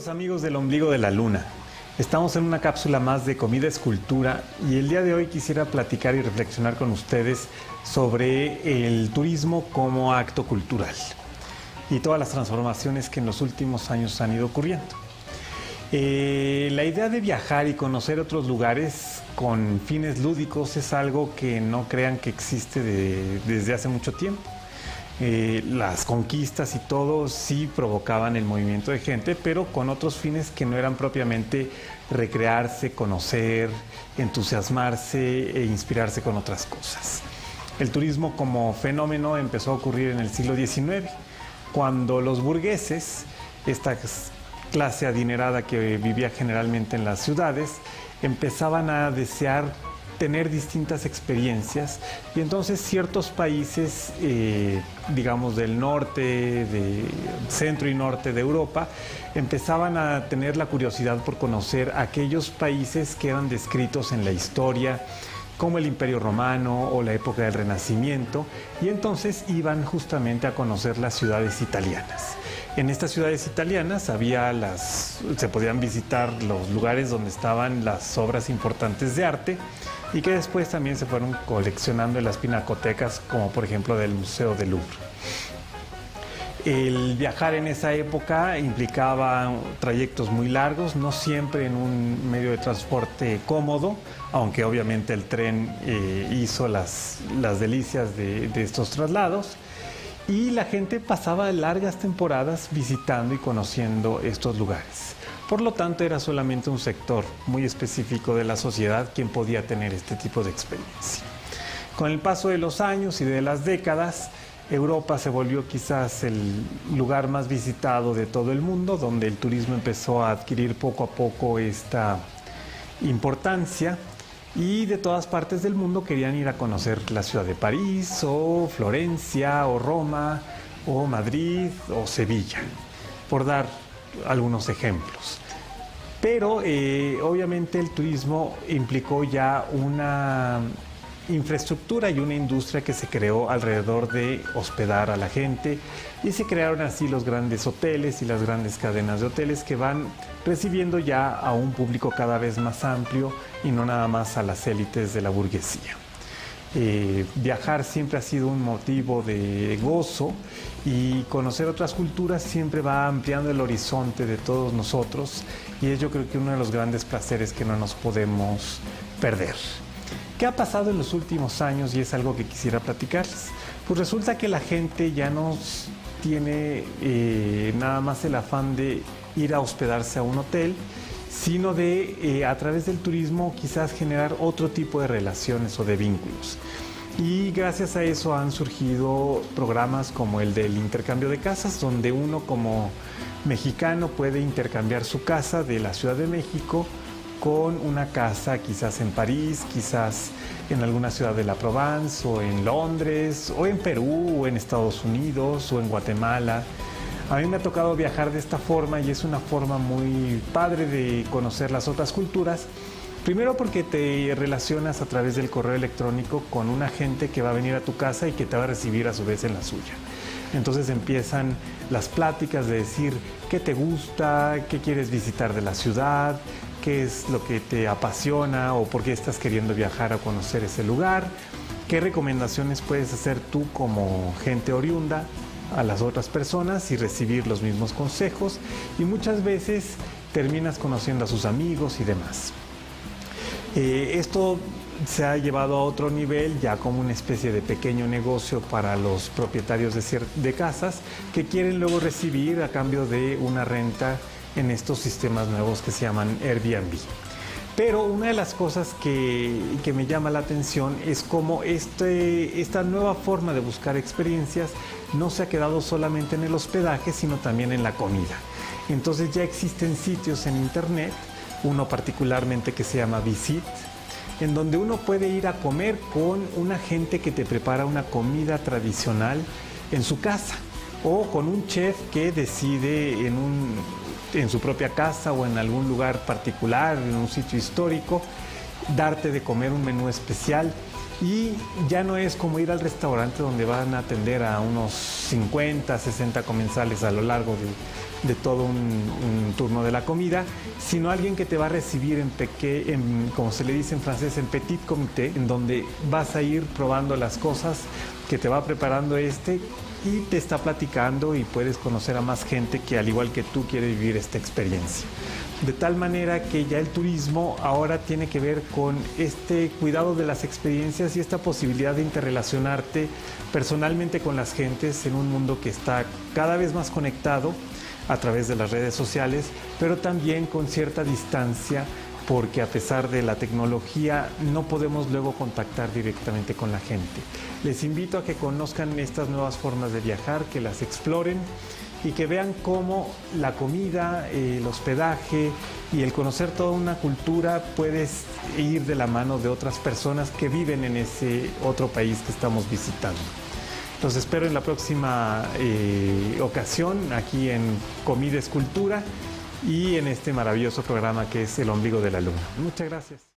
Bienvenidos amigos del Ombligo de la Luna. Estamos en una cápsula más de Comida es Cultura y el día de hoy quisiera platicar y reflexionar con ustedes sobre el turismo como acto cultural y todas las transformaciones que en los últimos años han ido ocurriendo. La idea de viajar y conocer otros lugares con fines lúdicos es algo que no crean que existe desde hace mucho tiempo. Las conquistas y todo sí provocaban el movimiento de gente, pero con otros fines que no eran propiamente recrearse, conocer, entusiasmarse e inspirarse con otras cosas. El turismo como fenómeno empezó a ocurrir en el siglo XIX, cuando los burgueses, esta clase adinerada que vivía generalmente en las ciudades, empezaban a desear tener distintas experiencias y entonces ciertos países, digamos del norte, de centro y norte de Europa, empezaban a tener la curiosidad por conocer aquellos países que eran descritos en la historia, como el Imperio Romano o la época del Renacimiento, y entonces iban justamente a conocer las ciudades italianas. En estas ciudades italianas se podían visitar los lugares donde estaban las obras importantes de arte y que después también se fueron coleccionando en las pinacotecas, como por ejemplo del Museo del Louvre. El viajar en esa época implicaba trayectos muy largos, no siempre en un medio de transporte cómodo, aunque obviamente el tren hizo las delicias de estos traslados. Y la gente pasaba largas temporadas visitando y conociendo estos lugares. Por lo tanto, era solamente un sector muy específico de la sociedad quien podía tener este tipo de experiencia. Con el paso de los años y de las décadas, Europa se volvió quizás el lugar más visitado de todo el mundo, donde el turismo empezó a adquirir poco a poco esta importancia. Y de todas partes del mundo querían ir a conocer la ciudad de París, o Florencia, o Roma, o Madrid, o Sevilla, por dar algunos ejemplos. Pero obviamente el turismo implicó ya una infraestructura y una industria que se creó alrededor de hospedar a la gente, y se crearon así los grandes hoteles y las grandes cadenas de hoteles que van recibiendo ya a un público cada vez más amplio y no nada más a las élites de la burguesía. Viajar siempre ha sido un motivo de gozo, y conocer otras culturas siempre va ampliando el horizonte de todos nosotros, y es yo creo que uno de los grandes placeres que no nos podemos perder. ¿Qué ha pasado en los últimos años? Y es algo que quisiera platicarles. Pues resulta que la gente ya no tiene nada más el afán de ir a hospedarse a un hotel, sino de, a través del turismo, quizás generar otro tipo de relaciones o de vínculos. Y gracias a eso han surgido programas como el del intercambio de casas, donde uno como mexicano puede intercambiar su casa de la Ciudad de México con una casa quizás en París, quizás en alguna ciudad de la Provence, o en Londres, o en Perú, o en Estados Unidos, o en Guatemala. A mí me ha tocado viajar de esta forma y es una forma muy padre de conocer las otras culturas. Primero porque te relacionas a través del correo electrónico con una gente que va a venir a tu casa y que te va a recibir a su vez en la suya. Entonces empiezan las pláticas de decir qué te gusta, qué quieres visitar de la ciudad, qué es lo que te apasiona o por qué estás queriendo viajar a conocer ese lugar, qué recomendaciones puedes hacer tú como gente oriunda a las otras personas y recibir los mismos consejos, y muchas veces terminas conociendo a sus amigos y demás. Esto se ha llevado a otro nivel, ya como una especie de pequeño negocio para los propietarios de casas que quieren luego recibir a cambio de una renta en estos sistemas nuevos que se llaman Airbnb. Pero una de las cosas que me llama la atención es cómo esta nueva forma de buscar experiencias no se ha quedado solamente en el hospedaje, sino también en la comida. Entonces ya existen sitios en internet, uno particularmente que se llama Visit, en donde uno puede ir a comer con una gente que te prepara una comida tradicional en su casa, o con un chef que decide en su propia casa o en algún lugar particular, en un sitio histórico, darte de comer un menú especial. Y ya no es como ir al restaurante donde van a atender a unos 50, 60 comensales a lo largo de todo un turno de la comida, sino alguien que te va a recibir como se le dice en francés, en petit comité, en donde vas a ir probando las cosas que te va preparando y te está platicando y puedes conocer a más gente que al igual que tú quiere vivir esta experiencia. De tal manera que ya el turismo ahora tiene que ver con este cuidado de las experiencias y esta posibilidad de interrelacionarte personalmente con las gentes en un mundo que está cada vez más conectado a través de las redes sociales, pero también con cierta distancia, porque a pesar de la tecnología no podemos luego contactar directamente con la gente. Les invito a que conozcan estas nuevas formas de viajar, que las exploren y que vean cómo la comida, el hospedaje y el conocer toda una cultura puedes ir de la mano de otras personas que viven en ese otro país que estamos visitando. Los espero en la próxima ocasión aquí en Comida es Cultura y en este maravilloso programa que es El Ombligo de la Luna. Muchas gracias.